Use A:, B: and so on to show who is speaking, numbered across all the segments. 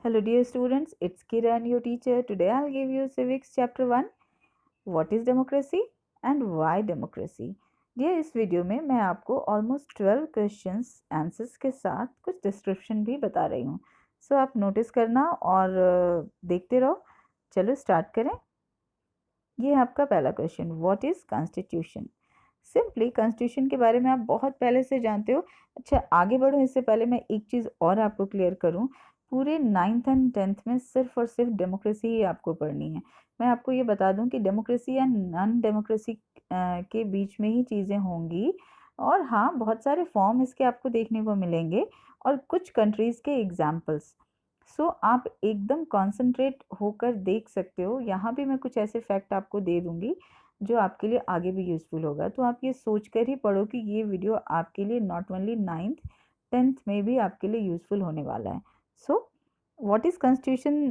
A: Hello dear students, it's Kiran, your teacher. Today I'll give you Civics Chapter 1. What is democracy and why democracy? Dear, इस video में मैं आपको almost 12 questions answers के साथ कुछ description भी बता रही हूँ. सो आप नोटिस करना और देखते रहो. चलो स्टार्ट करें. ये है आपका पहला question. What is constitution? Simply constitution के बारे में आप बहुत पहले से जानते हो. अच्छा, आगे बढ़ो इससे पहले मैं एक चीज़ और आपको क्लियर करूं. पूरे 9th एंड 10th में सिर्फ और सिर्फ डेमोक्रेसी ही आपको पढ़नी है. मैं आपको ये बता दूं कि डेमोक्रेसी या नॉन डेमोक्रेसी के बीच में ही चीज़ें होंगी. और हाँ, बहुत सारे फॉर्म इसके आपको देखने को मिलेंगे और कुछ कंट्रीज़ के एग्जाम्पल्स. सो आप एकदम कॉन्सेंट्रेट होकर देख सकते हो. यहाँ भी मैं कुछ ऐसे फैक्ट आपको दे दूंगी जो आपके लिए आगे भी यूज़फुल होगा. तो आप ये सोच कर ही पढ़ो कि ये वीडियो आपके लिए नॉट ओनली 9th 10th में भी आपके लिए यूज़फुल होने वाला है. सो व्हाट इज़ कॉन्स्टिट्यूशन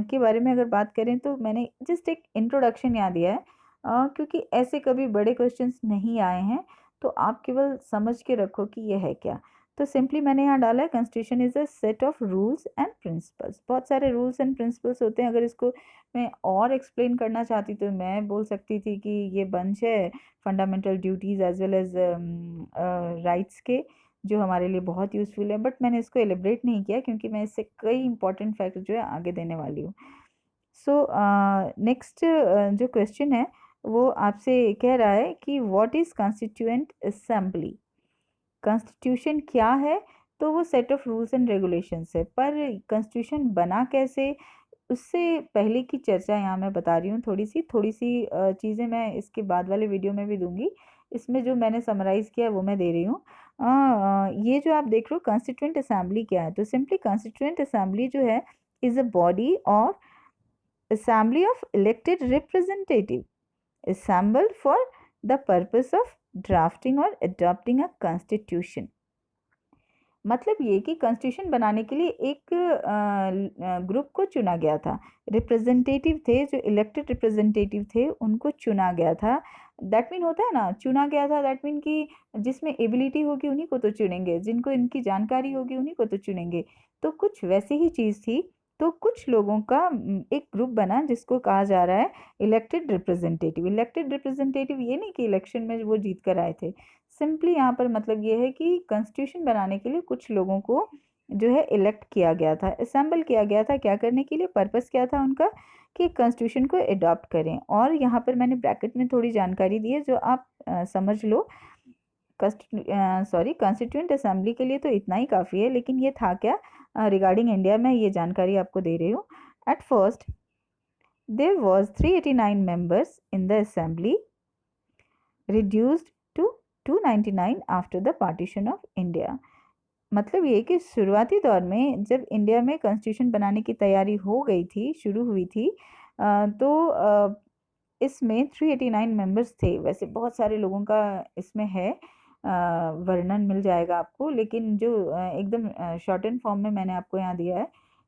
A: के बारे में अगर बात करें तो मैंने जस्ट एक इंट्रोडक्शन यहाँ दिया है. क्योंकि ऐसे कभी बड़े क्वेश्चंस नहीं आए हैं, तो आप केवल समझ के रखो कि ये है क्या. तो सिंपली मैंने यहाँ डाला है constitution is a set of rules and principles. बहुत सारे रूल्स एंड प्रिंसिपल्स होते हैं. अगर इसको मैं और एक्सप्लेन करना चाहती तो मैं बोल सकती थी कि ये बंच है fundamental duties as well as rights के, जो हमारे लिए बहुत यूज़फुल है. बट मैंने इसको एलिब्रेट नहीं किया क्योंकि मैं इससे कई इंपॉर्टेंट फैक्ट जो है आगे देने वाली हूँ. सो नेक्स्ट जो क्वेश्चन है वो आपसे कह रहा है कि what is constituent assembly. Constitution क्या है? तो वो set of rules and regulations है. पर कॉन्स्टिट्यूशन बना कैसे, उससे पहले की चर्चा यहाँ मैं बता रही हूँ. थोड़ी सी चीज़ें मैं इसके बाद वाले वीडियो में भी दूंगी. इसमें जो मैंने समराइज़ किया है वो मैं दे रही हूँ. ये जो आप देख रहे हो कॉन्स्टिट्यूएंट असेंबली क्या है, तो सिंपली कॉन्स्टिट्यूएंट असेंबली जो है इज़ अ बॉडी और assembly of elected representative assembled for the purpose of drafting or adopting a constitution. मतलब ये कि कॉन्स्टिट्यूशन बनाने के लिए एक ग्रुप को चुना गया था. रिप्रेजेंटेटिव थे, जो इलेक्टेड रिप्रेजेंटेटिव थे उनको चुना गया था. दैट मीन होता है ना, चुना गया था. दैट मीन कि जिसमें एबिलिटी होगी उन्हीं को तो चुनेंगे, जिनको इनकी जानकारी होगी उन्हीं को तो चुनेंगे. तो कुछ वैसे ही चीज़ थी. तो कुछ लोगों का एक ग्रुप बना जिसको कहा जा रहा है इलेक्टेड रिप्रेजेंटेटिव. इलेक्टेड रिप्रेजेंटेटिव ये नहीं कि इलेक्शन में वो जीत कर आए थे. सिंपली यहाँ पर मतलब ये है कि कॉन्स्टिट्यूशन बनाने के लिए कुछ लोगों को जो है इलेक्ट किया गया था, असेंबल किया गया था. क्या करने के लिए, पर्पस क्या था उनका, कि कॉन्स्टिट्यूशन को अडॉप्ट करें. और यहाँ पर मैंने ब्रैकेट में थोड़ी जानकारी दी है जो आप समझ लो. कॉन्स्टिट्यूएंट असेंबली के लिए तो इतना ही काफ़ी है. लेकिन ये था क्या रिगार्डिंग इंडिया, में ये जानकारी आपको दे रही हूँ. At first there was 389 members in the assembly, reduced to 299 after the partition of India. मतलब ये कि शुरुआती दौर में जब इंडिया में कॉन्स्टिट्यूशन बनाने की तैयारी हो गई थी, शुरू हुई थी, तो इसमें 389 मेंबर्स थे. वैसे बहुत सारे लोगों का इसमें है, वर्णन मिल जाएगा आपको. लेकिन जो एकदम शॉर्ट एंड फॉर्म में मैंने आपको यहाँ दिया है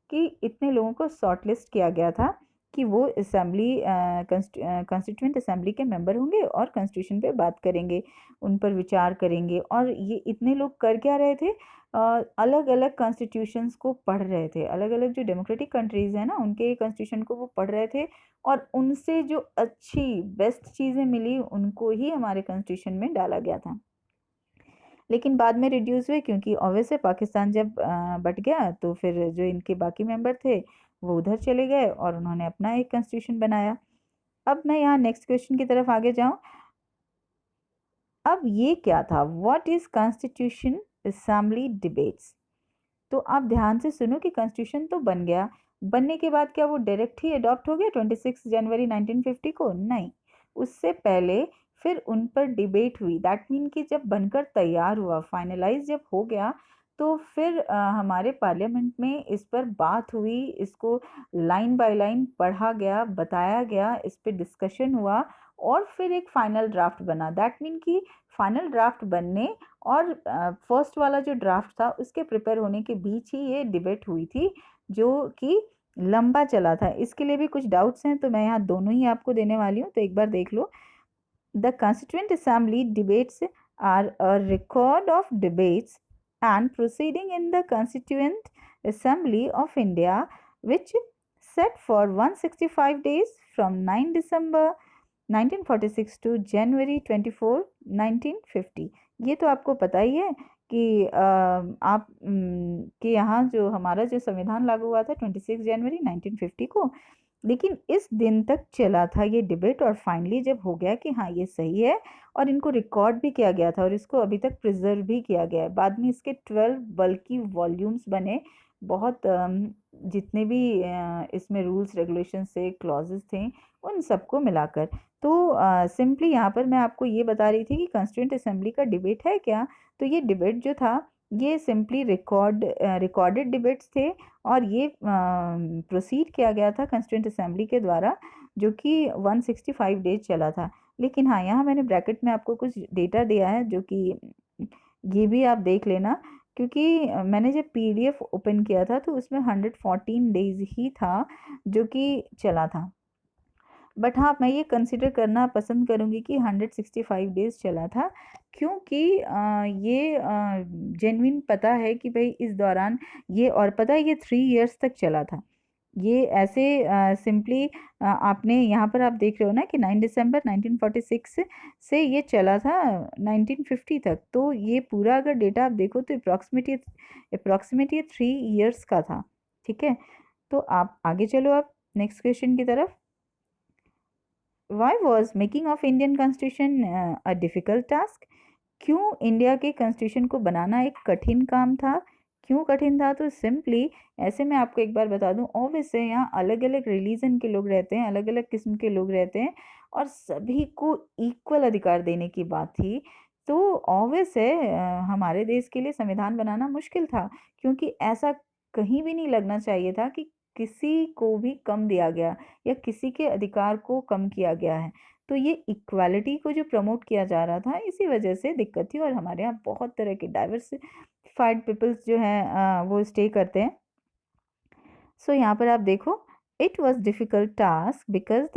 A: कि इतने लोगों को शॉर्ट लिस्ट किया गया था कि वो असेंबली कॉन्स्टिट्यूएंट असेंबली के मेंबर होंगे और कॉन्स्टिट्यूशन पे बात करेंगे, उन पर विचार करेंगे. और ये इतने लोग कर क्या रहे थे, अलग अलग कॉन्स्टिट्यूशंस को पढ़ रहे थे. अलग अलग जो डेमोक्रेटिक कंट्रीज़ हैं ना, उनके कॉन्स्टिट्यूशन को वो पढ़ रहे थे. और उनसे जो अच्छी बेस्ट चीज़ें मिली उनको ही हमारे कॉन्स्टिट्यूशन में डाला गया था. लेकिन बाद में रिड्यूस हुए क्योंकि ऑब्वियस है पाकिस्तान जब बट गया तो फिर जो इनके बाकी मेंबर थे वो उधर चले गए और उन्होंने अपना एक कॉन्स्टिट्यूशन बनाया. अब मैं यहाँ नेक्स्ट क्वेश्चन की तरफ आगे जाऊँ. अब ये क्या था, what is constitution assembly debates. तो आप ध्यान से सुनो कि कॉन्स्टिट्यूशन तो बन गया. बनने के बाद क्या वो डायरेक्ट ही अडॉप्ट हो गया 26 जनवरी 1950 को? नहीं, उससे पहले फिर उन पर डिबेट हुई. दैट मीन कि जब बनकर तैयार हुआ, फाइनलाइज जब हो गया, तो फिर हमारे पार्लियामेंट में इस पर बात हुई. इसको लाइन बाय लाइन पढ़ा गया, बताया गया, इस पर डिस्कशन हुआ और फिर एक फाइनल ड्राफ्ट बना. दैट मीन कि फाइनल ड्राफ्ट बनने और फर्स्ट वाला जो ड्राफ्ट था उसके प्रिपेयर होने के बीच ही ये डिबेट हुई थी, जो कि लंबा चला था. इसके लिए भी कुछ डाउट्स हैं तो मैं यहाँ दोनों ही आपको देने वाली हूँ, तो एक बार देख लो. The constituent assembly debates are a record of debates and proceeding in the Constituent Assembly of India which set for 165 days from 9 December 1946 to January 24, 1950। ये तो आपको पता ही है कि कि यहाँ जो हमारा जो संविधान लागू हुआ था 26 जनवरी 1950 को, लेकिन इस दिन तक चला था ये डिबेट, और फाइनली जब हो गया कि हाँ ये सही है, और इनको रिकॉर्ड भी किया गया था और इसको अभी तक प्रिजर्व भी किया गया है। बाद में इसके 12 बल्कि वॉल्यूम्स बने, बहुत जितने भी इसमें रूल्स रेगुलेशन से क्लॉजेस थे उन सबको मिलाकर। तो सिंपली यहाँ पर मैं आपको ये बता रही थी कि कॉन्स्टिट्यूंट असेंबली का डिबेट है क्या। तो ये डिबेट जो था ये सिंपली रिकॉर्डेड डिबेट्स थे, और ये प्रोसीड किया गया था कॉन्स्टिट्यूंट असेंबली के द्वारा, जो कि 165 डेज चला था। लेकिन हाँ, यहाँ मैंने ब्रैकेट में आपको कुछ डेटा दिया है, जो कि ये भी आप देख लेना, क्योंकि मैंने जब पीडीएफ ओपन किया था तो उसमें 114 डेज ही था जो कि चला था। बट हाँ, मैं ये कंसिडर करना पसंद करूँगी कि 165 डेज चला था, क्योंकि ये जेन्युइन पता है कि भाई इस दौरान ये, और पता है ये 3 इयर्स तक चला था। ये ऐसे सिंपली आपने यहाँ पर आप देख रहे हो ना कि 9 दिसंबर 1946 से ये चला था 1950 तक। तो ये पूरा अगर डेटा आप देखो तो अप्रॉक्सीमेटली 3 इयर्स का था। ठीक है, तो आप आगे चलो आप नेक्स्ट क्वेश्चन की तरफ। Why was making of Indian Constitution a difficult task? क्यों इंडिया के कॉन्स्टिट्यूशन को बनाना एक कठिन काम था? क्यों कठिन था? तो सिंपली ऐसे मैं आपको एक बार बता दूं, ऑब्वियस है यहाँ अलग अलग रिलीजन के लोग रहते हैं, अलग अलग किस्म के लोग रहते हैं, और सभी को इक्वल अधिकार देने की बात थी। तो ऑब्वियस है हमारे देश के लिए संविधान बनाना मुश्किल था, क्योंकि ऐसा कहीं भी नहीं लगना चाहिए था कि किसी को भी कम दिया गया या किसी के अधिकार को कम किया गया है। तो ये इक्वालिटी को जो प्रमोट किया जा रहा था, इसी वजह से दिक्कत थी। और हमारे यहाँ बहुत तरह के डाइवर्सिफाइड पीपल्स जो हैं वो स्टे करते हैं। सो यहाँ पर आप देखो, it was difficult task because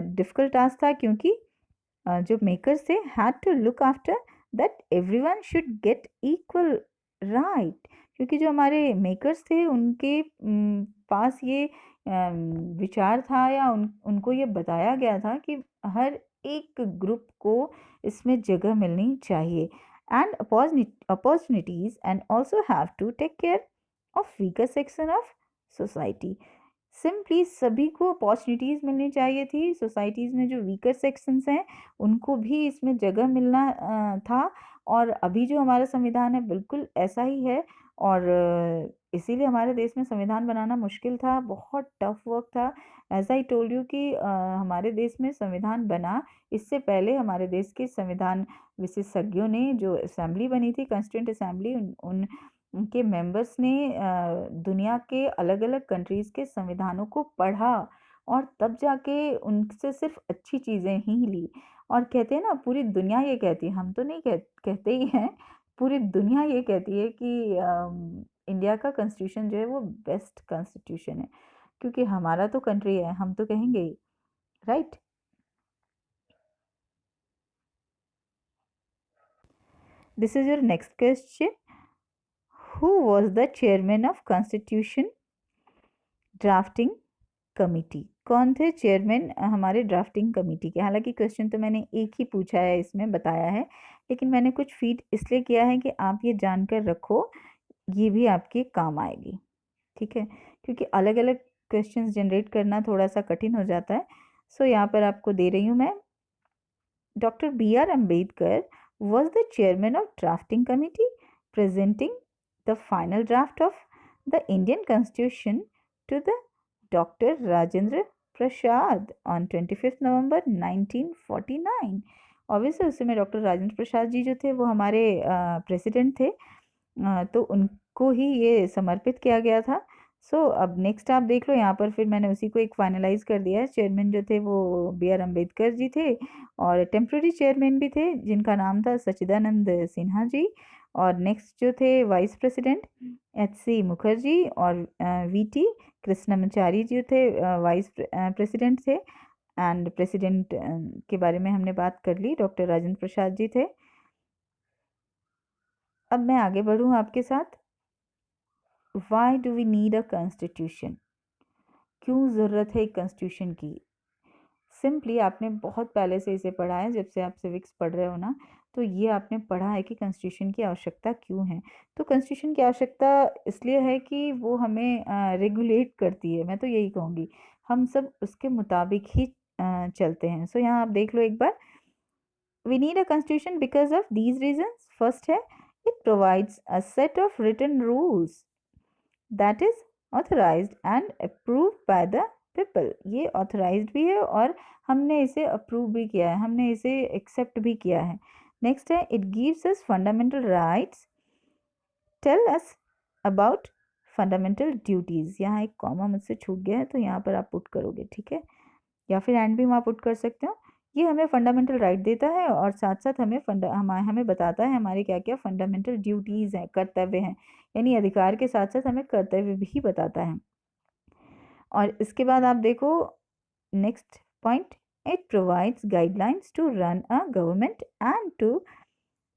A: difficult task था क्योंकि जो मेकर्स थे had to look after that everyone should get equal right. क्योंकि जो हमारे मेकर्स थे उनके पास ये विचार था, या उनको ये बताया गया था कि हर एक ग्रुप को इसमें जगह मिलनी चाहिए, and opportunities, and also have to take care of weaker section of society. Simply सभी को अपॉर्चुनिटीज़ मिलनी चाहिए थी। सोसाइटीज़ में जो वीकर सेक्शंस हैं उनको भी इसमें जगह मिलना था। और अभी जो हमारा संविधान है बिल्कुल ऐसा ही है, और इसीलिए हमारे देश में संविधान बनाना मुश्किल था, बहुत टफ वर्क था। एज आई टोल्ड यू कि हमारे देश में संविधान बना, इससे पहले हमारे देश के संविधान विशेषज्ञों ने, जो असेंबली बनी थी कॉन्स्टिट्यूंट असेंबली, उन उनके मेंबर्स ने दुनिया के अलग अलग कंट्रीज़ के संविधानों को पढ़ा, और तब जाके उनसे सिर्फ अच्छी चीज़ें ही ली। और कहते हैं ना, पूरी दुनिया ये कहती है, हम तो नहीं कहते ही हैं, पूरी दुनिया ये कहती है कि इंडिया का कॉन्स्टिट्यूशन जो है वो बेस्ट कॉन्स्टिट्यूशन है, क्योंकि हमारा तो कंट्री है, हम तो कहेंगे ही, right. This is your next question. Who was the chairman of constitution drafting committee? कौन थे चेयरमैन हमारे ड्राफ्टिंग कमेटी के? हालांकि क्वेश्चन तो मैंने एक ही पूछा है, इसमें बताया है, लेकिन मैंने कुछ फीड इसलिए किया है कि आप ये जानकर रखो, ये भी आपके काम आएगी। ठीक है, क्योंकि अलग अलग क्वेश्चंस जनरेट करना थोड़ा सा कठिन हो जाता है। सो यहाँ पर आपको दे रही हूँ मैं। Dr. B.R. Ambedkar was the chairman of drafting committee presenting the final draft of the Indian Constitution to the Dr. Rajendra Prasad on 25th November 1949। Obviously उस समय डॉक्टर राजेंद्र प्रसाद जी जो थे वो हमारे प्रेसिडेंट थे, तो उनको ही ये समर्पित किया गया था। सो अब नेक्स्ट आप देख लो, यहाँ पर फिर मैंने उसी को एक फाइनलाइज कर दिया है। चेयरमैन जो थे वो B.R. अम्बेडकर जी थे, और टेम्प्रेरी चेयरमैन भी थे जिनका नाम था सच्चिदानंद सिन्हा जी, और नेक्स्ट जो थे वाइस प्रेसिडेंट H.C. मुखर्जी, और V.T. कृष्णमाचारी जी थे वाइस प्रेसिडेंट थे, एंड प्रेसिडेंट के बारे में हमने बात कर ली, डॉक्टर राजेंद्र प्रसाद जी थे। अब मैं आगे बढ़ूँ आपके साथ। Why do we need a constitution, क्यों ज़रूरत है एक कॉन्स्टिट्यूशन की। सिंपली आपने बहुत पहले से इसे पढ़ा है, जब से आप सिविक्स पढ़ रहे हो ना, तो ये आपने पढ़ा है कि कॉन्स्टिट्यूशन की आवश्यकता क्यों है। तो कॉन्स्टिट्यूशन की आवश्यकता इसलिए है कि वो हमें रेगुलेट करती है, मैं तो यही कहूँगी। हम सब उसके मुताबिक ही चलते हैं। सो यहाँ आप देख लो एक बार, we need a constitution because of these reasons. First है, it provides a set of written rules that is authorised and approved by the people. ये ऑथराइज्ड भी है और हमने इसे अप्रूव भी किया है, हमने इसे एक्सेप्ट भी किया है। नेक्स्ट है, it gives us fundamental rights, tell us about fundamental duties. यहाँ एक कॉमा मुझसे छूट गया है, तो यहाँ पर आप पुट करोगे, ठीक है, या फिर एंड भी वहाँ पुट कर सकते हो। ये हमें फंडामेंटल राइट देता है और साथ साथ हमें बताता है हमारे क्या क्या फंडामेंटल ड्यूटीज़ हैं, कर्तव्य हैं। यानी अधिकार के साथ साथ हमें कर्तव्य भी बताता है। और इसके बाद आप देखो next point, it provides guidelines to run a government and to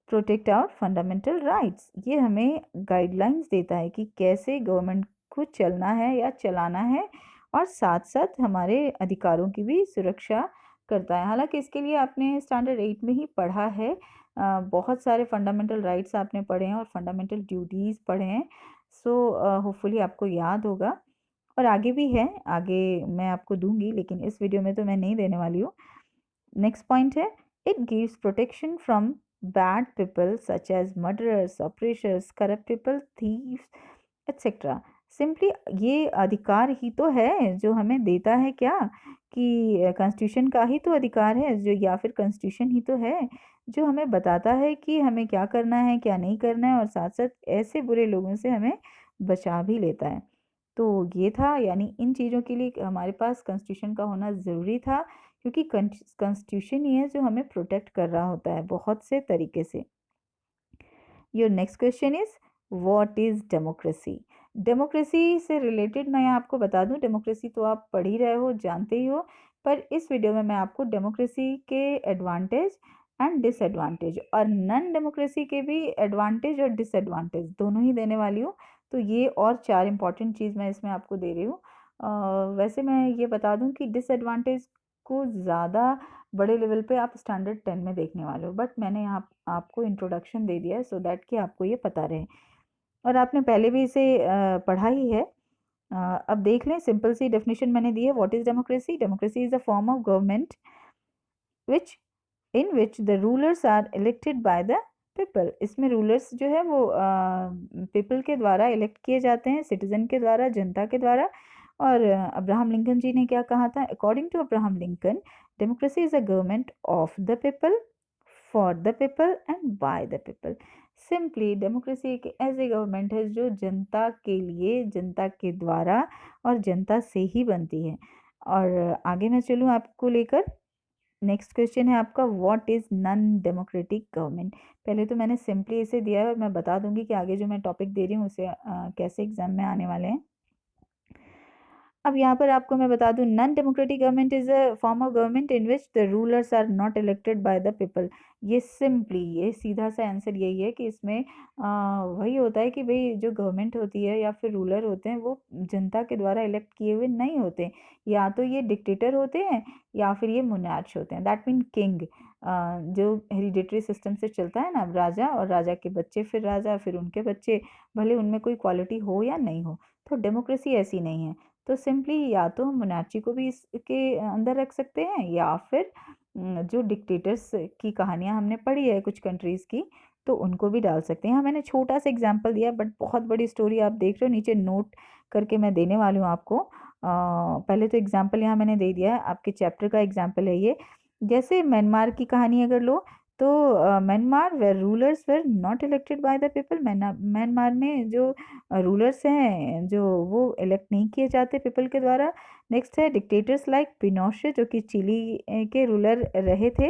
A: protect our fundamental rights. ये हमें गाइडलाइंस देता है कि कैसे गवर्नमेंट को चलना है या चलाना है, और साथ साथ हमारे अधिकारों की भी सुरक्षा करता है। हालांकि इसके लिए आपने स्टैंडर्ड 8 में ही पढ़ा है, बहुत सारे फंडामेंटल राइट्स आपने पढ़े हैं और फंडामेंटल ड्यूटीज़ पढ़े हैं। सो होपफुली आपको याद होगा, और आगे भी है, आगे मैं आपको दूंगी, लेकिन इस वीडियो में तो मैं नहीं देने वाली हूँ। नेक्स्ट पॉइंट है, it gives protection from bad people such as murderers, oppressors, corrupt people, thieves etcetera. Simply ये अधिकार ही तो है जो हमें देता है क्या, कि कॉन्स्टिट्यूशन का ही तो अधिकार है जो, या फिर कॉन्स्टिट्यूशन ही तो है जो हमें बताता है कि हमें क्या करना है क्या नहीं करना है, और साथ साथ ऐसे बुरे लोगों से हमें बचा भी लेता है। तो ये था, यानी इन चीज़ों के लिए हमारे पास कॉन्स्टिट्यूशन का होना ज़रूरी था, क्योंकि कॉन्स्टिट्यूशन ही है जो हमें प्रोटेक्ट कर रहा होता है बहुत से तरीके से। Your next question is, what is democracy. Democracy से रिलेटेड मैं आपको बता दूं, डेमोक्रेसी तो आप पढ़ ही रहे हो, जानते ही हो, पर इस वीडियो में मैं आपको डेमोक्रेसी के एडवांटेज एंड डिसएडवांटेज और नॉन डेमोक्रेसी के भी एडवांटेज और डिसएडवांटेज दोनों ही देने वाली हूँ। तो ये और 4 इंपॉर्टेंट चीज़ मैं इसमें आपको दे रही हूँ। वैसे मैं ये बता दूं कि डिसएडवांटेज को ज़्यादा बड़े लेवल पे आप स्टैंडर्ड 10 में देखने वाले हो, बट मैंने यहाँ आपको इंट्रोडक्शन दे दिया है सो दैट कि आपको ये पता रहे, और आपने पहले भी इसे पढ़ा ही है। अब देख लें, सिंपल सी डेफिनेशन मैंने दी है, what is democracy. Democracy is a form of government which in which the rulers are elected by the people. इसमें रूलर्स जो है वो पीपल के द्वारा इलेक्ट किए जाते हैं, सिटीजन के द्वारा, जनता के द्वारा। और अब्राहम लिंकन जी ने क्या कहा था, according to Abraham Lincoln, democracy is a government of the people, for the people and by the people. Simply democracy एक ऐसी गवर्नमेंट है जो जनता के लिए, जनता के द्वारा और जनता से ही बनती है। और आगे मैं चलूँ आपको लेकर, नेक्स्ट क्वेश्चन है आपका, what is non democratic government. पहले तो मैंने सिंपली इसे दिया है और मैं बता दूंगी कि आगे जो मैं टॉपिक दे रही हूँ उसे कैसे एग्जाम में आने वाले हैं। अब यहाँ पर आपको मैं बता दूं, non democratic government is a form of government in which the rulers are not elected by the people. ये सिंपली, ये सीधा सा आंसर यही है कि इसमें वही होता है कि भाई जो गवर्नमेंट होती है या फिर रूलर होते हैं वो जनता के द्वारा इलेक्ट किए हुए नहीं होते, या तो ये डिक्टेटर होते हैं या फिर ये मोनार्च होते हैं, दैट मीन किंग। जो हेरिडिटरी सिस्टम से चलता है ना, राजा और राजा के बच्चे, फिर राजा, फिर उनके बच्चे, भले उनमें कोई क्वालिटी हो या नहीं हो। तो डेमोक्रेसी ऐसी नहीं है। तो सिंपली या तो हम मोनार्ची को भी इसके अंदर रख सकते हैं, या फिर जो डिक्टेटर्स की कहानियां हमने पढ़ी है कुछ कंट्रीज़ की, तो उनको भी डाल सकते हैं। यहाँ मैंने छोटा सा एग्जांपल दिया, बट बहुत बड़ी स्टोरी आप देख रहे हो, नीचे नोट करके मैं देने वाली हूँ आपको। पहले तो एग्जाम्पल यहाँ मैंने दे दिया है, आपके चैप्टर का एग्जाम्पल है ये। जैसे म्यांमार की कहानी अगर लो, तो Myanmar where rulers were not elected by the people. Myanmar में जो रूलर्स हैं जो वो इलेक्ट नहीं किए जाते पीपल के द्वारा। नेक्स्ट है डिक्टेटर्स लाइक पिनोशे, जो कि चिली के रूलर रहे थे,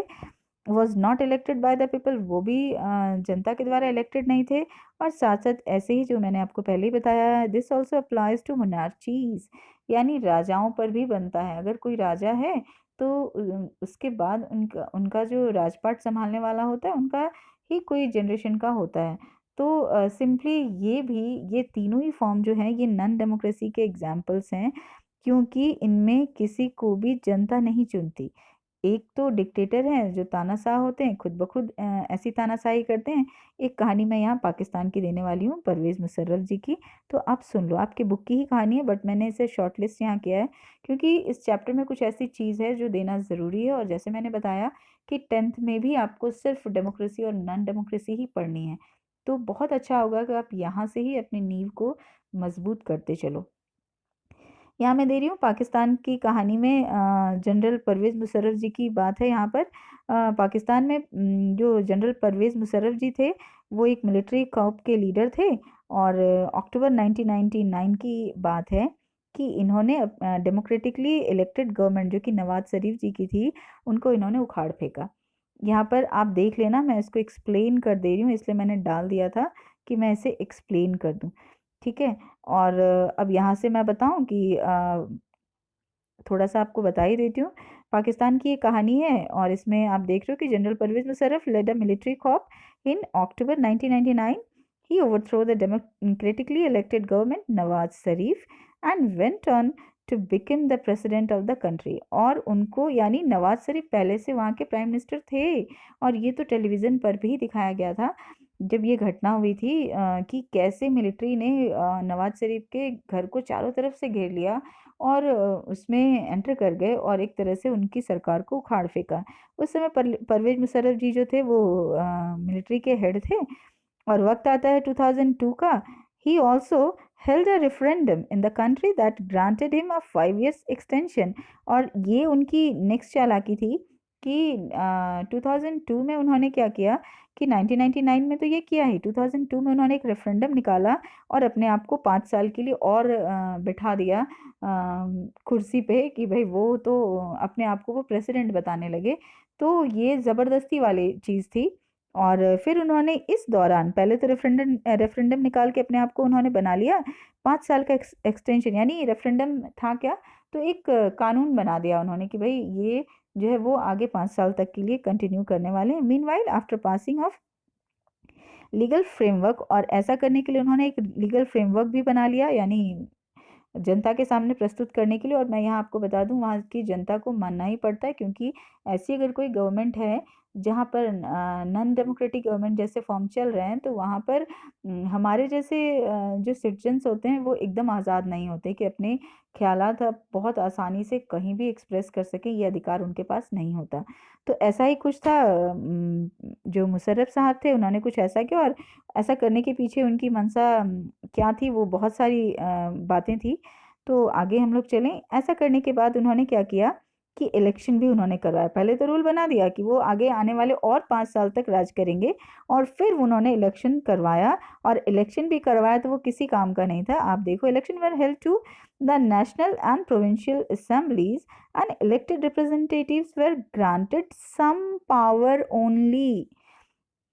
A: was not elected by the people, वो भी जनता के द्वारा इलेक्टेड नहीं थे। और साथ साथ ऐसे ही जो मैंने आपको पहले ही बताया, दिस ऑल्सो अप्लाइज टू मोनार्चीज, यानी राजाओं पर भी बनता है। अगर कोई राजा है तो उसके बाद उनका उनका जो राजपाट संभालने वाला होता है, उनका ही कोई जनरेशन का होता है। तो सिंपली ये तीनों ही फॉर्म जो हैं ये नॉन डेमोक्रेसी के एग्जाम्पल्स हैं, क्योंकि इनमें किसी को भी जनता नहीं चुनती। एक तो डिक्टेटर हैं जो तानाशाह होते हैं, खुद ब खुद ऐसी तानाशाही करते हैं। एक कहानी मैं यहाँ पाकिस्तान की देने वाली हूँ, परवेज़ मुशर्रफ जी की। तो आप सुन लो, आपकी बुक की ही कहानी है, बट मैंने इसे शॉर्ट लिस्ट यहाँ किया है क्योंकि इस चैप्टर में कुछ ऐसी चीज़ है जो देना ज़रूरी है। और जैसे मैंने बताया कि 10th में भी आपको सिर्फ डेमोक्रेसी और नॉन डेमोक्रेसी ही पढ़नी है, तो बहुत अच्छा होगा कि आप यहाँ से ही अपनी नींव को मजबूत करते चलो। यहाँ मैं दे रही हूँ पाकिस्तान की कहानी में जनरल परवेज़ मुशर्रफ जी की बात है यहाँ पर। पाकिस्तान में जो जनरल परवेज़ मुशर्रफ जी थे, वो एक मिलिट्री कॉर्प के लीडर थे। और अक्टूबर 1999 की बात है कि इन्होंने डेमोक्रेटिकली इलेक्टेड गवर्नमेंट जो कि नवाज शरीफ जी की थी, उनको इन्होंने उखाड़ फेंका। यहाँ पर आप देख लेना, मैं इसको एक्सप्लेन कर दे रही हूँ, इसलिए मैंने डाल दिया था कि मैं इसे एक्सप्लेन कर दूँ। ठीक है। और अब यहाँ से मैं बताऊँ कि थोड़ा-सा आपको बता ही देती हूँ। पाकिस्तान की ये कहानी है और इसमें आप देख रहे हो कि general Pervez Musharraf led a military coup in October 1999. He overthrew the democratically elected government Nawaz Sharif and went on to become the president of the country. और उनको यानी नवाज शरीफ पहले से वहाँ के प्राइम मिनिस्टर थे, और ये तो टेलीविज़न पर भी दिखाया गया था जब ये घटना हुई थी कि कैसे मिलिट्री ने नवाज शरीफ के घर को चारों तरफ से घेर लिया और उसमें एंटर कर गए और एक तरह से उनकी सरकार को उखाड़ फेंका। उस समय परवेज़ मुशर्रफ जी जो थे वो मिलिट्री के हेड थे। और वक्त आता है 2002 का। He also held a referendum in the country that granted him a 5 years extension. और ये उनकी नेक्स्ट चालाकी थी कि 2002 में उन्होंने क्या किया कि 1999 में तो ये किया ही, 2002 में उन्होंने एक रेफरेंडम निकाला और अपने आप को 5 साल के लिए और बिठा दिया कुर्सी पे कि भाई वो तो अपने आप को वो प्रेसिडेंट बताने लगे। तो ये ज़बरदस्ती वाली चीज़ थी। और फिर उन्होंने इस दौरान पहले तो रेफरेंडम निकाल के अपने आप को उन्होंने बना लिया 5 साल का एक्सटेंशन, यानी रेफरेंडम था क्या, तो एक कानून बना दिया उन्होंने कि भाई ये जो है वो आगे 5 साल तक के लिए कंटिन्यू करने वाले हैं। Meanwhile after passing of legal framework, और ऐसा करने के लिए उन्होंने एक लीगल फ्रेमवर्क भी बना लिया, यानी जनता के सामने प्रस्तुत करने के लिए। और मैं यहाँ आपको बता दूँ वहाँ की जनता को मानना ही पड़ता है, क्योंकि ऐसी अगर कोई गवर्नमेंट है जहाँ पर नॉन डेमोक्रेटिक गवर्नमेंट जैसे फॉर्म चल रहे हैं, तो वहाँ पर हमारे जैसे जो सिटीजन्स होते हैं वो एकदम आज़ाद नहीं होते कि अपने ख्यालात अब बहुत आसानी से कहीं भी एक्सप्रेस कर सकें, ये अधिकार उनके पास नहीं होता। तो ऐसा ही कुछ था। जो मुशर्रफ साहब थे उन्होंने कुछ ऐसा किया, और ऐसा करने के पीछे उनकी मंशा क्या थी वो बहुत सारी बातें थी। तो आगे हम लोग चलें, ऐसा करने के बाद उन्होंने क्या किया कि इलेक्शन भी उन्होंने करवाया। पहले तो रूल बना दिया कि वो आगे आने वाले और 5 साल तक राज करेंगे, और फिर उन्होंने इलेक्शन करवाया। और इलेक्शन भी करवाया तो वो किसी काम का नहीं था। आप देखो, election were held to the national and provincial assemblies and elected representatives were granted some power only.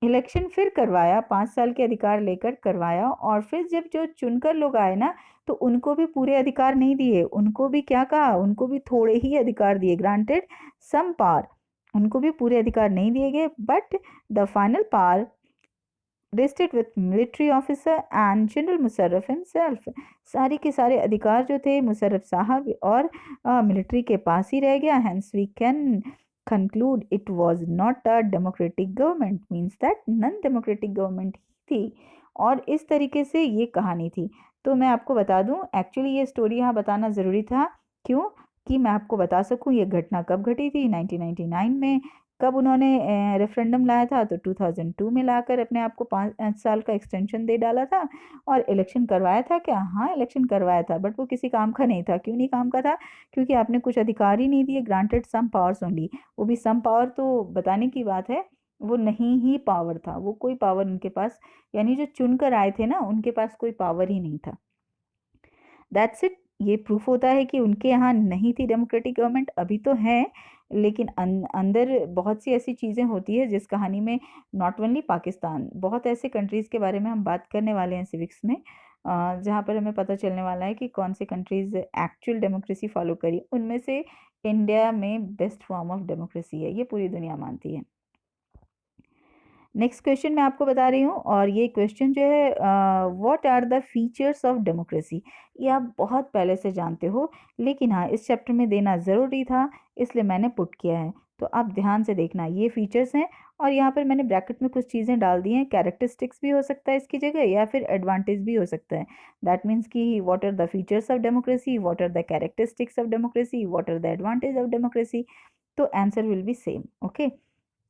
A: Election फिर करवाया, 5 साल के अधिकार लेकर करवाया, और फिर जब जो चुनकर लोग आए ना, तो उनको भी पूरे अधिकार नहीं दिए, उनको भी क्या कहा, उनको भी थोड़े ही अधिकार दिए, ग्रांटेड सम पावर। उनको भी पूरे अधिकार नहीं दिए गए, but the final power rested with military officer and general Musharraf himself. सारे के सारे अधिकार जो थे मुशर्रफ साहब और मिलिट्री के पास ही रह गया। Hence we can conclude it was not a democratic government, means that non democratic government ही थी। और इस तरीके से ये कहानी थी। तो मैं आपको बता दूं, एक्चुअली ये स्टोरी यहाँ बताना ज़रूरी था। क्यों? कि मैं आपको बता सकूं ये घटना कब घटी थी 1999 में। कब उन्होंने रेफरेंडम लाया था, तो 2002 में लाकर अपने आप को 5 साल का एक्सटेंशन दे डाला था। और इलेक्शन करवाया था क्या? हाँ, इलेक्शन करवाया था, बट वो किसी काम का नहीं था। क्यों नहीं काम का था? क्योंकि आपने कुछ अधिकार ही नहीं दिए, ग्रांटेड सम पावर्स ओनली। वो भी सम पावर तो बताने की बात है, वो नहीं ही पावर था, वो कोई पावर उनके पास, यानी जो चुनकर आए थे ना उनके पास कोई पावर ही नहीं था। That's it. ये प्रूफ होता है कि उनके यहाँ नहीं थी डेमोक्रेटिक गवर्नमेंट, अभी तो है, लेकिन अंदर बहुत सी ऐसी चीज़ें होती है जिस कहानी में नॉट ओनली पाकिस्तान, बहुत ऐसे कंट्रीज़ के बारे में हम बात करने वाले हैं सिविक्स में, जहाँ पर हमें पता चलने वाला है कि कौन से कंट्रीज़ एक्चुअल डेमोक्रेसी फॉलो करी। उनमें से इंडिया में बेस्ट फॉर्म ऑफ डेमोक्रेसी है, ये पूरी दुनिया मानती है। नेक्स्ट क्वेश्चन मैं आपको बता रही हूँ, और ये क्वेश्चन जो है what are the features of democracy. ये आप बहुत पहले से जानते हो, लेकिन हाँ इस चैप्टर में देना ज़रूरी था, इसलिए मैंने पुट किया है। तो आप ध्यान से देखना, ये फीचर्स हैं, और यहाँ पर मैंने ब्रैकेट में कुछ चीज़ें डाल दी हैं। कैरेक्टरिस्टिक्स भी हो सकता है इसकी जगह, या फिर एडवांटेज भी हो सकता है। दैट मीन्स कि what are the features of democracy, what are the characteristics of democracy, what are the advantage of democracy. तो answer will be same. Okay,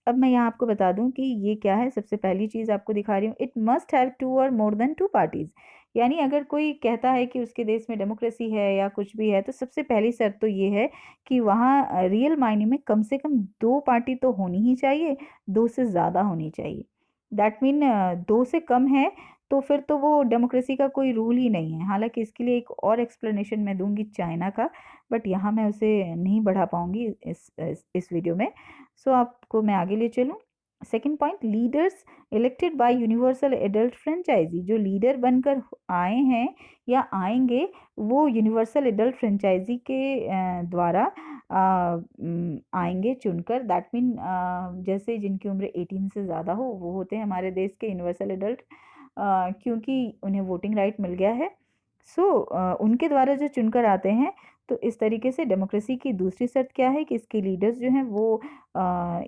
A: अब मैं यहाँ आपको बता दूं कि ये क्या है। सबसे पहली चीज़ आपको दिखा रही हूँ, इट मस्ट हैव टू और मोर देन टू पार्टीज। यानी अगर कोई कहता है कि उसके देश में डेमोक्रेसी है या कुछ भी है, तो सबसे पहली शर्त तो ये है कि वहाँ रियल मायने में कम से कम दो पार्टी तो होनी ही चाहिए, दो से ज़्यादा होनी चाहिए। दैट मीन दो से कम है तो फिर तो वो डेमोक्रेसी का कोई रूल ही नहीं है। हालांकि इसके लिए एक और एक्सप्लेनेशन मैं दूंगी चाइना का, बट यहाँ मैं उसे नहीं बढ़ा पाऊंगी इस वीडियो में। सो आपको मैं आगे ले चलूँ। Second point, leaders elected by universal adult franchise. जो लीडर बनकर आए हैं या आएंगे, वो यूनिवर्सल एडल्ट फ्रेंचाइजी के द्वारा आएंगे चुनकर। दैट मीन जैसे जिनकी उम्र 18 से ज़्यादा हो, वो होते हैं हमारे देश के यूनिवर्सल एडल्ट, क्योंकि उन्हें वोटिंग राइट मिल गया है। सो उनके द्वारा जो चुनकर आते हैं। तो इस तरीके से डेमोक्रेसी की दूसरी शर्त क्या है कि इसके लीडर्स जो हैं वो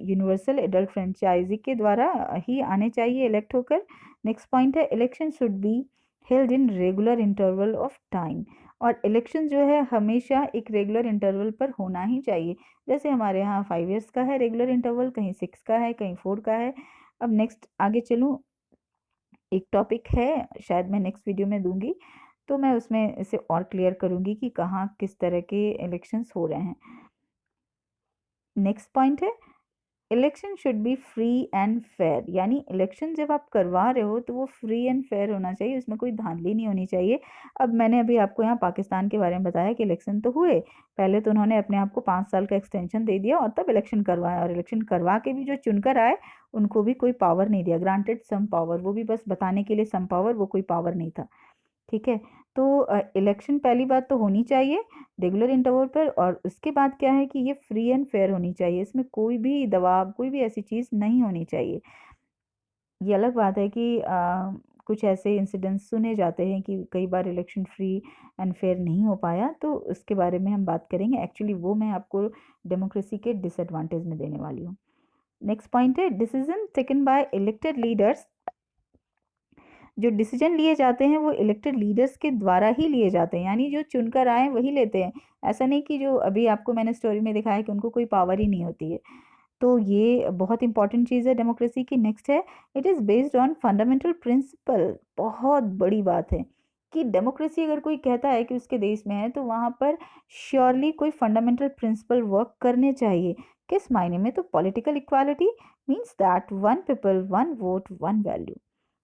A: यूनिवर्सल एडल्ट फ्रेंचाइजी के द्वारा ही आने चाहिए इलेक्ट होकर। नेक्स्ट पॉइंट है, election should be held in regular interval of time. और इलेक्शन जो है हमेशा एक रेगुलर इंटरवल पर होना ही चाहिए। जैसे हमारे यहाँ 5 ईयर्स का है रेगुलर इंटरवल, कहीं 6 का है, कहीं 4 का है। अब नेक्स्ट आगे चलूँ, एक टॉपिक है, शायद मैं नेक्स्ट वीडियो में दूंगी, तो मैं उसमें इसे और क्लियर करूंगी कि कहाँ किस तरह के इलेक्शंस हो रहे हैं। नेक्स्ट पॉइंट है, election should be free and fair. यानी इलेक्शन जब आप करवा रहे हो तो वो फ्री एंड फेयर होना चाहिए, उसमें कोई धांधली नहीं होनी चाहिए। अब मैंने अभी आपको यहाँ पाकिस्तान के बारे में बताया कि इलेक्शन तो हुए, पहले तो उन्होंने अपने आप को 5 साल का एक्सटेंशन दे दिया और तब इलेक्शन करवाया, और इलेक्शन करवा के भी जो चुनकर आए उनको भी कोई पावर नहीं दिया, ग्रांटेड सम पावर, वो भी बस बताने के लिए सम पावर, वो कोई पावर नहीं था। ठीक है, तो इलेक्शन पहली बात तो होनी चाहिए रेगुलर इंटरवल पर, और उसके बाद क्या है कि ये फ्री एंड फेयर होनी चाहिए, इसमें कोई भी दबाव, कोई भी ऐसी चीज़ नहीं होनी चाहिए। ये अलग बात है कि कुछ ऐसे इंसिडेंट्स सुने जाते हैं कि कई बार इलेक्शन फ्री एंड फेयर नहीं हो पाया, तो उसके बारे में हम बात करेंगे। एक्चुअली वो मैं आपको डेमोक्रेसी के डिसएडवांटेज में देने वाली हूँ। नेक्स्ट पॉइंट है, decision taken by elected leaders. जो डिसीजन लिए जाते हैं वो इलेक्टेड लीडर्स के द्वारा ही लिए जाते हैं, यानी जो चुनकर आए वही लेते हैं। ऐसा नहीं कि जो अभी आपको मैंने स्टोरी में दिखाया कि उनको कोई पावर ही नहीं होती है। तो ये बहुत इंपॉर्टेंट चीज़ है डेमोक्रेसी की। नेक्स्ट है, it is based on fundamental principle. बहुत बड़ी बात है कि डेमोक्रेसी अगर कोई कहता है कि उसके देश में है, तो वहाँ पर श्योरली कोई फंडामेंटल प्रिंसिपल वर्क करने चाहिए। किस मायने में? तो political equality means that one people one vote one value.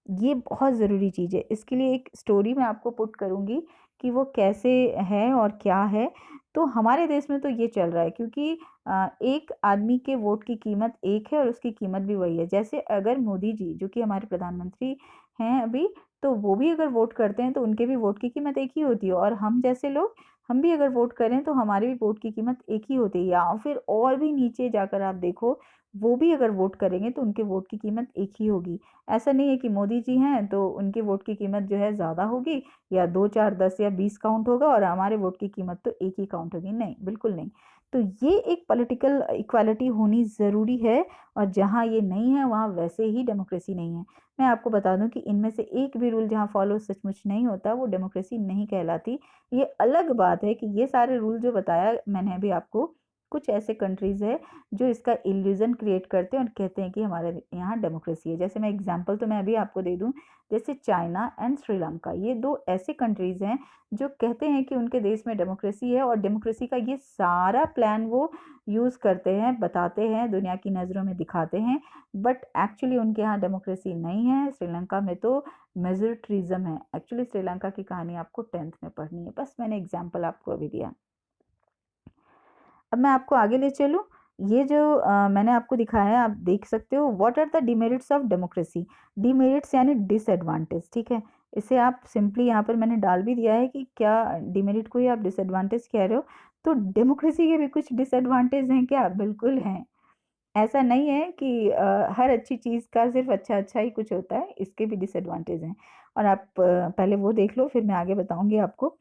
A: ये बहुत ज़रूरी चीज़ है। इसके लिए एक स्टोरी मैं आपको पुट करूँगी कि वो कैसे है और क्या है। तो हमारे देश में तो ये चल रहा है, क्योंकि एक आदमी के वोट की कीमत एक है और उसकी कीमत भी वही है। जैसे अगर मोदी जी, जो कि हमारे प्रधानमंत्री हैं अभी, तो वो भी अगर वोट करते हैं तो उनके भी वोट की कीमत एक ही होती है, और हम जैसे लोग, हम भी अगर वोट करें तो हमारे भी वोट की कीमत एक ही होती है। या फिर और भी नीचे जाकर आप देखो, वो भी अगर वोट करेंगे तो उनके वोट की कीमत एक ही होगी। ऐसा नहीं है कि मोदी जी हैं तो उनके वोट की कीमत जो है ज़्यादा होगी, या 2 4 10 या 20 काउंट होगा और हमारे वोट की कीमत तो एक ही काउंट होगी। नहीं, बिल्कुल नहीं। तो ये एक पॉलिटिकल इक्वालिटी होनी ज़रूरी है, और जहाँ ये नहीं है वहाँ वैसे ही डेमोक्रेसी नहीं है। मैं आपको बता दूं कि इनमें से एक भी रूल जहाँ फॉलो सचमुच नहीं होता वो डेमोक्रेसी नहीं कहलाती। ये अलग बात है कि ये सारे रूल जो बताया मैंने अभी आपको, कुछ ऐसे कंट्रीज़ है जो इसका इल्यूजन क्रिएट करते हैं और कहते हैं कि हमारे यहाँ डेमोक्रेसी है। जैसे मैं एग्जांपल तो मैं अभी आपको दे दूं, जैसे चाइना एंड श्रीलंका, ये दो ऐसे कंट्रीज़ हैं जो कहते हैं कि उनके देश में डेमोक्रेसी है, और डेमोक्रेसी का ये सारा प्लान वो यूज़ करते हैं, बताते हैं, दुनिया की नज़रों में दिखाते हैं, बट एक्चुअली उनके यहाँ डेमोक्रेसी नहीं है। श्रीलंका में तो मेजोरिटरिज्म है। एक्चुअली श्रीलंका की कहानी आपको 10th में पढ़नी है, बस मैंने एग्जाम्पल आपको अभी दिया। अब मैं आपको आगे ले चलूँ। ये जो मैंने आपको दिखाया है, आप देख सकते हो, what are the demerits of democracy. Demerits यानी डिसएडवांटेज, ठीक है। इसे आप सिंपली यहाँ पर मैंने डाल भी दिया है कि क्या डिमेरिट को ही आप डिसएडवांटेज कह रहे हो। तो डेमोक्रेसी के भी कुछ डिसएडवांटेज हैं क्या? बिल्कुल हैं। ऐसा नहीं है कि हर अच्छी चीज़ का सिर्फ अच्छा ही कुछ होता है, इसके भी डिसएडवांटेज हैं। और आप पहले वो देख लो, फिर मैं आगे बताऊंगी आपको।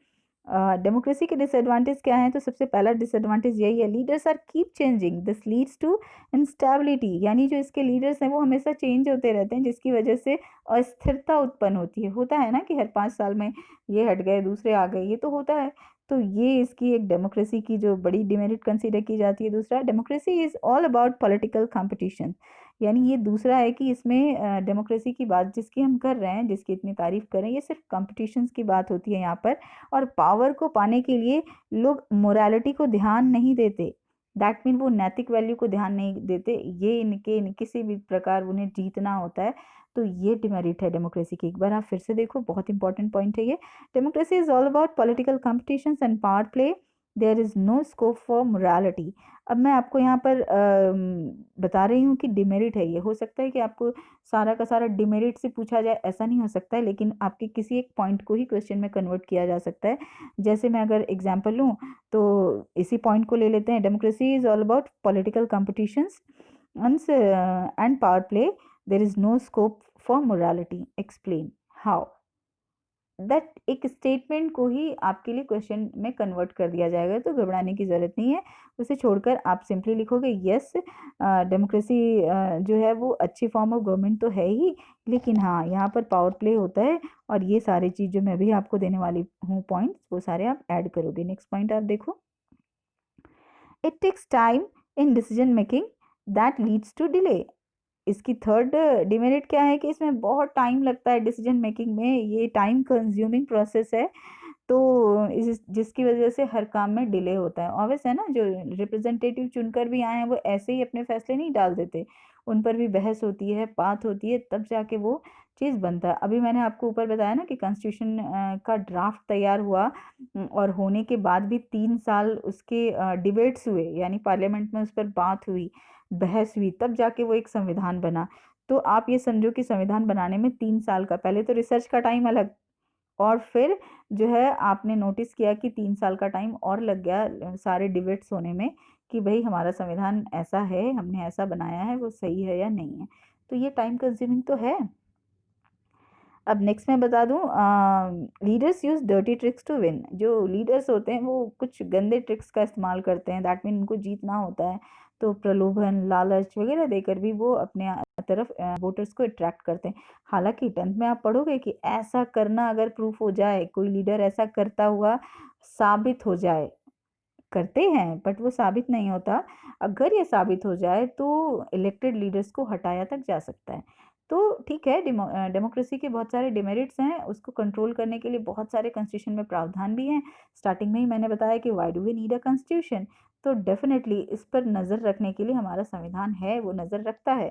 A: डेमोक्रेसी के डिसएडवांटेज क्या हैं? तो सबसे पहला डिसएडवांटेज यही है, leaders are keep changing, this leads to instability. यानी जो इसके लीडर्स हैं वो हमेशा चेंज होते रहते हैं, जिसकी वजह से अस्थिरता उत्पन्न होती है। होता है ना कि हर 5 साल में ये हट गए, दूसरे आ गए, ये तो होता है। तो ये इसकी एक डेमोक्रेसी की जो बड़ी डिमेरिट कंसीडर की जाती है। दूसरा, democracy is all about political competition. यानी ये दूसरा है कि इसमें डेमोक्रेसी की बात जिसकी हम कर रहे हैं, जिसकी इतनी तारीफ कर रहे हैं, ये सिर्फ कंपटीशंस की बात होती है यहाँ पर। और पावर को पाने के लिए लोग मोरालिटी को ध्यान नहीं देते। दैट मीन वो नैतिक वैल्यू को ध्यान नहीं देते। ये किसी भी प्रकार उन्हें जीतना होता है। तो ये डिमेरिट है डेमोक्रेसी की। एक बार आप फिर से देखो, बहुत इंपॉर्टेंट पॉइंट है ये। Democracy is all about political competitions and power play, there is no scope for morality. अब मैं आपको यहाँ पर बता रही हूँ कि डिमेरिट है ये। हो सकता है कि आपको सारा का सारा डिमेरिट से पूछा जाए, ऐसा नहीं हो सकता है, लेकिन आपके किसी एक पॉइंट को ही क्वेश्चन में कन्वर्ट किया जा सकता है। जैसे मैं अगर एग्जांपल लूँ तो इसी पॉइंट को ले लेते हैं। Democracy is all about political competitions and power play, there is no scope for morality, explain how। That एक स्टेटमेंट को ही आपके लिए क्वेश्चन में कन्वर्ट कर दिया जाएगा, तो घबराने की ज़रूरत नहीं है। उसे छोड़कर आप सिंपली लिखोगे यस, डेमोक्रेसी जो है वो अच्छी फॉर्म ऑफ गवर्नमेंट तो है ही, लेकिन हाँ यहाँ पर पावर प्ले होता है। और ये सारी चीज़ जो मैं भी आपको देने वाली हूँ पॉइंट्स, वो सारे आप ऐड करोगे। नेक्स्ट पॉइंट आप देखो, it takes time in decision making that leads to delay. इसकी थर्ड डिमेरिट क्या है कि इसमें बहुत टाइम लगता है डिसीजन मेकिंग में, ये टाइम कंज्यूमिंग प्रोसेस है। तो जिसकी वजह से हर काम में डिले होता है। ऑब्वियस है ना, जो रिप्रेजेंटेटिव चुनकर भी आए हैं वो ऐसे ही अपने फैसले नहीं डाल देते, उन पर भी बहस होती है, बात होती है, तब जाके वो चीज़ बनता है। अभी मैंने आपको ऊपर बताया ना कि कॉन्स्टिट्यूशन का ड्राफ्ट तैयार हुआ, और होने के बाद भी 3 साल उसके डिबेट्स हुए, यानी पार्लियामेंट में उस पर बात हुई, बहस हुई, तब जाके वो एक संविधान बना। तो आप ये समझो कि संविधान बनाने में 3 साल का, पहले तो रिसर्च का टाइम अलग, और फिर जो है आपने नोटिस किया कि 3 साल का टाइम और लग गया सारे डिबेट्स होने में, कि भाई हमारा संविधान ऐसा है, हमने ऐसा बनाया है, वो सही है या नहीं है। तो ये टाइम कंज्यूमिंग तो है। अब नेक्स्ट मैं बता दूं, leaders use dirty tricks to win. जो लीडर्स होते हैं वो कुछ गंदे ट्रिक्स का इस्तेमाल करते हैं, दैट मीन उनको जीतना होता है। तो प्रलोभन, लालच वगैरह देकर भी वो अपने तरफ वोटर्स को अट्रैक्ट करते हैं। हालांकि 10th में आप पढ़ोगे कि ऐसा करना अगर प्रूफ हो जाए, कोई लीडर ऐसा करता हुआ साबित हो जाए, करते हैं बट वो साबित नहीं होता, अगर ये साबित हो जाए तो इलेक्टेड लीडर्स को हटाया तक जा सकता है। तो ठीक है, डेमोक्रेसी के बहुत सारे डिमेरिट्स हैं, उसको कंट्रोल करने के लिए बहुत सारे कॉन्स्टिट्यूशन में प्रावधान भी हैं। स्टार्टिंग में ही मैंने बताया कि why do we need a constitution. तो डेफिनेटली इस पर नज़र रखने के लिए हमारा संविधान है, वो नज़र रखता है।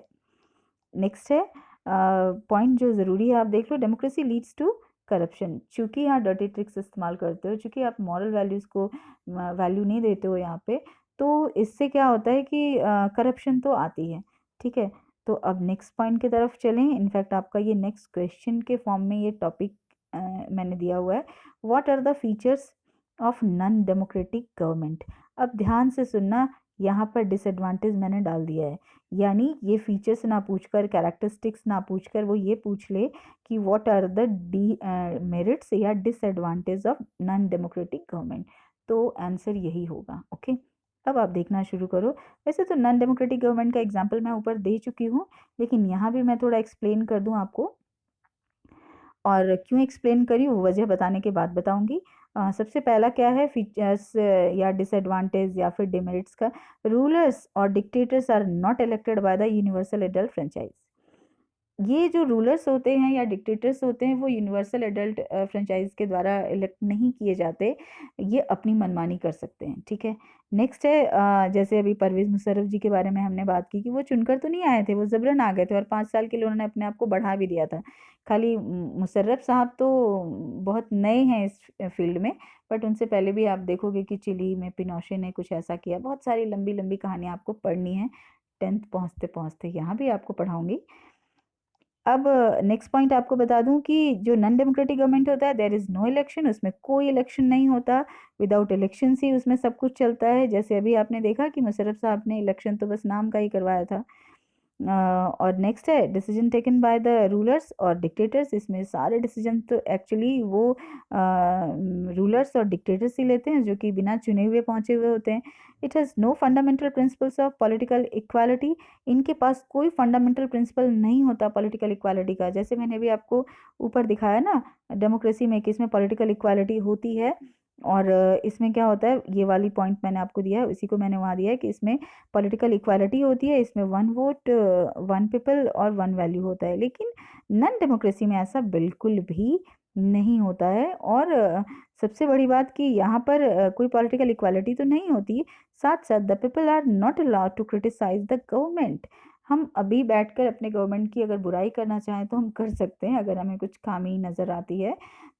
A: नेक्स्ट है पॉइंट जो ज़रूरी है, आप देख लो, डेमोक्रेसी लीड्स टू करप्शन। चूंकि यहाँ डर्टी ट्रिक्स इस्तेमाल करते हो, चूंकि आप मॉरल वैल्यूज़ को वैल्यू नहीं देते हो यहाँ पे, तो इससे क्या होता है कि करप्शन तो आती है। ठीक है, तो अब नेक्स्ट पॉइंट की तरफ चलें। इनफैक्ट आपका ये नेक्स्ट क्वेश्चन के फॉर्म में ये टॉपिक मैंने दिया हुआ है, what are the features of non democratic government. अब ध्यान से सुनना, यहाँ पर डिसएडवांटेज मैंने डाल दिया है। यानी ये फीचर्स ना पूछकर, कैरेक्टरिस्टिक्स ना पूछकर, वो ये पूछ ले कि व्हाट आर द मेरिट्स या disadvantage of non democratic government. तो आंसर यही होगा। ओके, अब आप देखना शुरू करो। वैसे तो नॉन डेमोक्रेटिक गवर्नमेंट का एग्जाम्पल मैं ऊपर दे चुकी हूँ, लेकिन यहाँ भी मैं थोड़ा एक्सप्लेन कर दूँ आपको। और क्यों एक्सप्लेन करी वो वजह बताने के बाद बताऊंगी। सबसे पहला क्या है फीचर्स या डिसएडवांटेज या फिर डिमेरिट्स का, रूलर्स और dictators are not elected by the universal adult franchise. ये जो रूलर्स होते हैं या डिक्टेटर्स होते हैं वो यूनिवर्सल एडल्ट फ्रेंचाइज के द्वारा इलेक्ट नहीं किए जाते, ये अपनी मनमानी कर सकते हैं। ठीक है, नेक्स्ट है जैसे अभी परवेज मुशर्रफ जी के बारे में हमने बात की कि वो चुनकर तो नहीं आए थे, वो जबरन आ गए थे, और 5 साल के लिए उन्होंने अपने आप को बढ़ा भी दिया था। खाली मुशर्रफ साहब तो बहुत नए हैं इस फील्ड में, बट उनसे पहले भी आप देखोगे कि चिली में पिनोशे ने कुछ ऐसा किया। बहुत सारी लंबी लंबी कहानियाँ आपको पढ़नी है, 10th पहुँचते पहुँचते यहाँ भी आपको पढ़ाऊंगी। अब नेक्स्ट पॉइंट आपको बता दूं कि जो नॉन डेमोक्रेटिक गवर्नमेंट होता है, देयर इज नो इलेक्शन, उसमें कोई इलेक्शन नहीं होता। विदाउट इलेक्शन ही उसमें सब कुछ चलता है। जैसे अभी आपने देखा कि मुशर्रफ साहब ने इलेक्शन तो बस नाम का ही करवाया था। और नेक्स्ट है decision taken by the rulers और डिक्टेटर्स। इसमें सारे डिसीजन तो एक्चुअली वो रूलर्स और डिक्टेटर्स ही लेते हैं, जो कि बिना चुने हुए पहुंचे हुए होते हैं। It has no fundamental principles of political equality. इनके पास कोई फंडामेंटल प्रिंसिपल नहीं होता पॉलिटिकल इक्वालिटी का। जैसे मैंने भी आपको ऊपर दिखाया ना, डेमोक्रेसी में कि इसमें पॉलिटिकल इक्वालिटी होती है। और इसमें क्या होता है, ये वाली पॉइंट मैंने आपको दिया है, उसी को मैंने वहाँ दिया है कि इसमें पॉलिटिकल इक्वालिटी होती है, इसमें वन वोट वन पीपल और वन वैल्यू होता है। लेकिन नॉन डेमोक्रेसी में ऐसा बिल्कुल भी नहीं होता है। और सबसे बड़ी बात कि यहाँ पर कोई पॉलिटिकल इक्वालिटी तो नहीं होती, साथ साथ the people are not allowed to criticise the government. हम अभी बैठकर अपने गवर्नमेंट की अगर बुराई करना चाहें तो हम कर सकते हैं, अगर हमें कुछ खामी नज़र आती है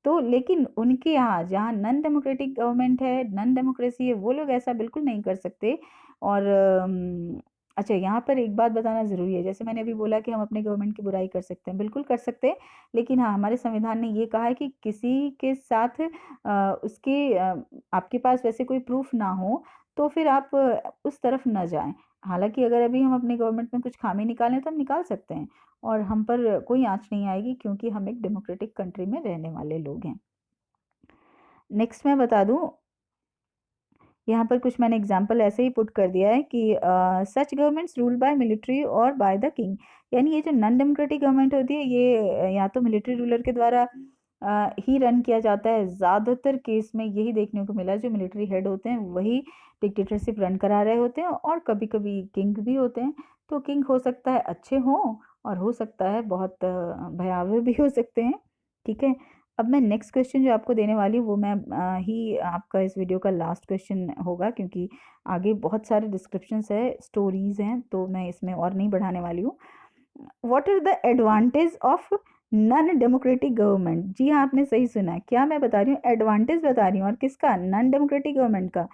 A: तो। लेकिन उनके यहाँ जहाँ नॉन डेमोक्रेटिक गवर्नमेंट है, नॉन डेमोक्रेसी है, वो लोग ऐसा बिल्कुल नहीं कर सकते। और अच्छा, यहाँ पर एक बात बताना ज़रूरी है। जैसे मैंने अभी बोला कि हम अपने गवर्नमेंट की बुराई कर सकते हैं, बिल्कुल कर सकते हैं। लेकिन हाँ, हमारे संविधान ने ये कहा है कि किसी के साथ उसके आपके पास वैसे कोई प्रूफ ना हो तो फिर आप उस तरफ न जाएं। हालांकि अगर अभी हम अपने गवर्नमेंट में कुछ खामी निकालें तो हम निकाल सकते हैं, और हम पर कोई आंच नहीं आएगी, क्योंकि हम एक डेमोक्रेटिक कंट्री में रहने वाले लोग हैं। नेक्स्ट मैं बता दूं, यहाँ पर कुछ मैंने एग्जाम्पल ऐसे ही पुट कर दिया है कि सच गवर्नमेंट्स रूल बाय मिलिट्री और बाय द किंग। यानी ये जो नॉन डेमोक्रेटिक गवर्नमेंट होती है, ये या तो मिलिट्री रूलर के द्वारा ही रन किया जाता है। ज़्यादातर केस में यही देखने को मिला, जो मिलिट्री हेड होते हैं वही डिक्टेटरशिप रन करा रहे होते हैं, और कभी कभी किंग भी होते हैं। तो किंग हो सकता है अच्छे हों, और हो सकता है बहुत भयावह भी हो सकते हैं। ठीक है। अब मैं नेक्स्ट क्वेश्चन जो आपको देने वाली हूँ, वो मैं ही आपका इस वीडियो का लास्ट क्वेश्चन होगा, क्योंकि आगे बहुत सारे डिस्क्रिप्शंस है, स्टोरीज हैं, तो मैं इसमें और नहीं बढ़ाने वाली हूँ। What are the advantage of non democratic government? जी हाँ, आपने सही सुना है। क्या मैं बता रही हूँ? एडवांटेज बता रही हूँ। और किसका? नॉन डेमोक्रेटिक गवर्नमेंट का।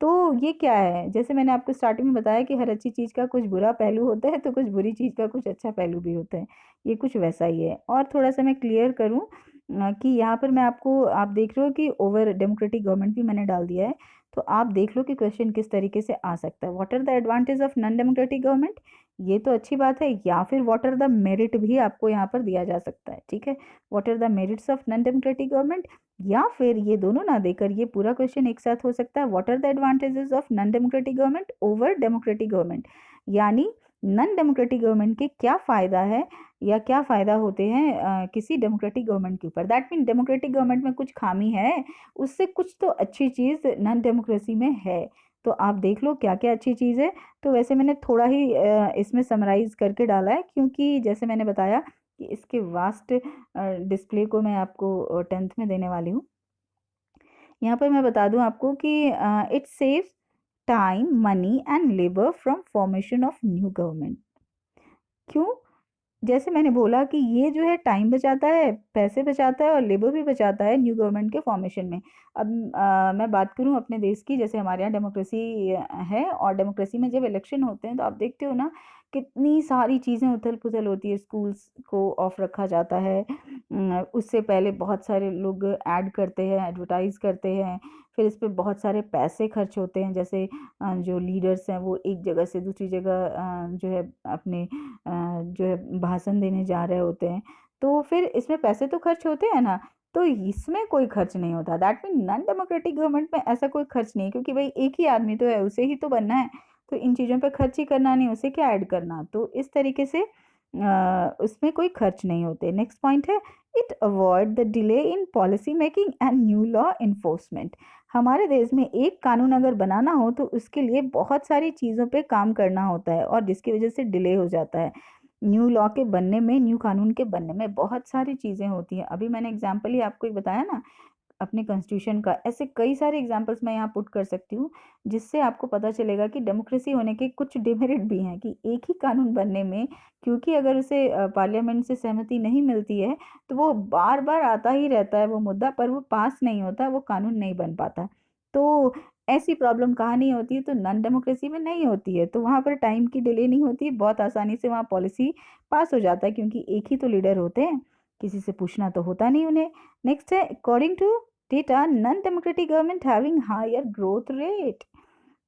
A: तो ये क्या है? जैसे मैंने आपको स्टार्टिंग में बताया कि हर अच्छी चीज़ का कुछ बुरा पहलू होता है, तो कुछ बुरी चीज़ का कुछ अच्छा पहलू भी होता है। ये कुछ वैसा ही है। और थोड़ा सा मैं क्लियर करूँ कि यहाँ पर मैं आपको, आप देख रहे हो कि ओवर डेमोक्रेटिक गवर्नमेंट भी मैंने डाल दिया है। तो आप देख लो कि क्वेश्चन किस तरीके से आ सकता है। What are the advantage of non democratic government? ये तो अच्छी बात है। या फिर व्हाट आर द मेरिट भी आपको यहाँ पर दिया जा सकता है। ठीक है, what are the merits of non democratic government, या फिर ये दोनों ना देकर ये पूरा क्वेश्चन एक साथ हो सकता है। What are the advantages of non democratic government over democratic government? यानी नॉन डेमोक्रेटिक गवर्नमेंट के क्या फ़ायदा है, या क्या फ़ायदा होते हैं किसी डेमोक्रेटिक गवर्नमेंट के ऊपर। दैट मीन डेमोक्रेटिक गवर्नमेंट में कुछ खामी है, उससे कुछ तो अच्छी चीज़ नॉन डेमोक्रेसी में है। तो आप देख लो क्या क्या अच्छी चीज़ है। तो वैसे मैंने थोड़ा ही इसमें समराइज करके डाला है, क्योंकि जैसे मैंने बताया कि इसके वास्ट डिस्प्ले को मैं आपको 10th में देने वाली हूँ। यहाँ पर मैं बता दूं आपको कि it saves time, money and labour from formation of new government. क्यों? जैसे मैंने बोला कि ये जो है टाइम बचाता है, पैसे बचाता है, और लेबर भी बचाता है न्यू गवर्नमेंट के फॉर्मेशन में। अब मैं बात करूं अपने देश की, जैसे हमारे यहाँ डेमोक्रेसी है, और डेमोक्रेसी में जब इलेक्शन होते हैं तो आप देखते हो ना, कितनी सारी चीज़ें उथल पुथल होती है। स्कूल्स को ऑफ रखा जाता है, उससे पहले बहुत सारे लोग ऐड करते हैं, एडवर्टाइज करते हैं, फिर इस पे बहुत सारे पैसे खर्च होते हैं। जैसे जो लीडर्स हैं वो एक जगह से दूसरी जगह जो है अपने जो है भाषण देने जा रहे होते हैं। तो फिर इसमें पैसे तो खर्च होते हैं ना, तो इसमें कोई खर्च नहीं होता। That mean non democratic government में ऐसा कोई खर्च नहीं है, क्योंकि भाई एक ही आदमी तो है, उसे ही तो बनना है। तो इन चीज़ों पे खर्च ही करना नहीं, उसे क्या ऐड करना। तो इस तरीके से उसमें कोई खर्च नहीं होते। नेक्स्ट पॉइंट है, it avoid the delay in policy making and new law enforcement. हमारे देश में एक कानून अगर बनाना हो तो उसके लिए बहुत सारी चीज़ों पे काम करना होता है, और जिसकी वजह से डिले हो जाता है। न्यू लॉ के बनने में, न्यू कानून के बनने में बहुत सारी चीज़ें होती हैं। अभी मैंने एग्जाम्पल ही आपको एक बताया ना अपने कॉन्स्टिट्यूशन का। ऐसे कई सारे एग्जाम्पल्स मैं यहाँ पुट कर सकती हूँ, जिससे आपको पता चलेगा कि डेमोक्रेसी होने के कुछ डिमेरिट भी हैं, कि एक ही कानून बनने में, क्योंकि अगर उसे पार्लियामेंट से सहमति नहीं मिलती है तो वो बार बार आता ही रहता है वो मुद्दा, पर वो पास नहीं होता, वो कानून नहीं बन पाता। तो ऐसी प्रॉब्लम कहाँ नहीं होती है, तो नॉन डेमोक्रेसी में नहीं होती है। तो वहाँ पर टाइम की डिले नहीं होती है, बहुत आसानी से वहाँ पॉलिसी पास हो जाता है, क्योंकि एक ही तो लीडर होते हैं, किसी से पूछना तो होता नहीं उन्हें। नेक्स्ट है, according to data non democratic government having higher growth rate.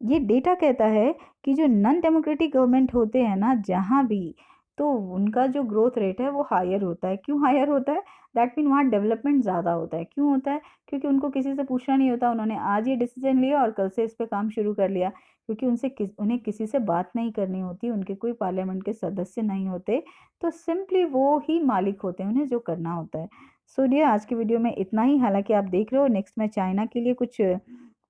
A: ये डेटा कहता है कि जो नॉन डेमोक्रेटिक गवर्नमेंट होते हैं ना जहाँ भी, तो उनका जो ग्रोथ रेट है वो हायर होता है। क्यों हायर होता है? दैट मीन वहाँ डेवलपमेंट ज़्यादा होता है। क्यों होता है? क्योंकि उनको किसी से पूछना नहीं होता, उन्होंने आज ये डिसीजन लिया और कल से इस पे काम शुरू कर लिया, क्योंकि उन्हें किसी से बात नहीं करनी होती, उनके कोई पार्लियामेंट के सदस्य नहीं होते, तो सिंपली वो ही मालिक होते हैं, उन्हें जो करना होता है। सो डियर, आज की वीडियो में इतना ही। हालांकि आप देख रहे हो नेक्स्ट मैं चाइना के लिए कुछ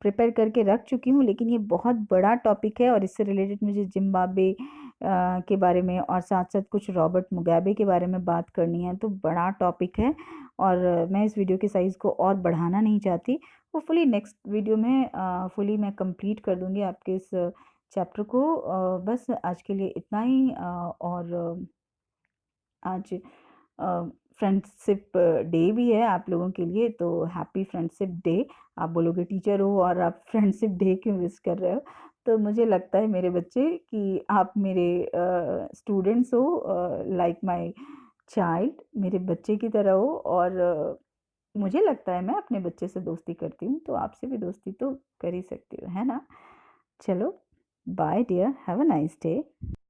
A: प्रिपेयर करके रख चुकी हूँ, लेकिन ये बहुत बड़ा टॉपिक है और इससे रिलेटेड मुझे जिम्बाब्वे के बारे में और साथ साथ कुछ रॉबर्ट मुगाबे के बारे में बात करनी है, तो बड़ा टॉपिक है और मैं इस वीडियो के साइज़ को और बढ़ाना नहीं चाहती। होपफुली नेक्स्ट वीडियो में फुली मैं कंप्लीट कर दूंगी आपके इस चैप्टर को। बस आज के लिए इतना ही। और आज फ्रेंडशिप डे भी है आप लोगों के लिए, तो हैप्पी फ्रेंडशिप डे। आप बोलोगे टीचर हो और आप फ्रेंडशिप डे क्यों विश कर रहे हो? तो मुझे लगता है मेरे बच्चे कि आप मेरे स्टूडेंट्स हो, लाइक माय चाइल्ड, मेरे बच्चे की तरह हो। और मुझे लगता है मैं अपने बच्चे से दोस्ती करती हूँ, तो आपसे भी दोस्ती तो कर ही सकती हूँ, है ना? चलो, bye dear, have a nice day.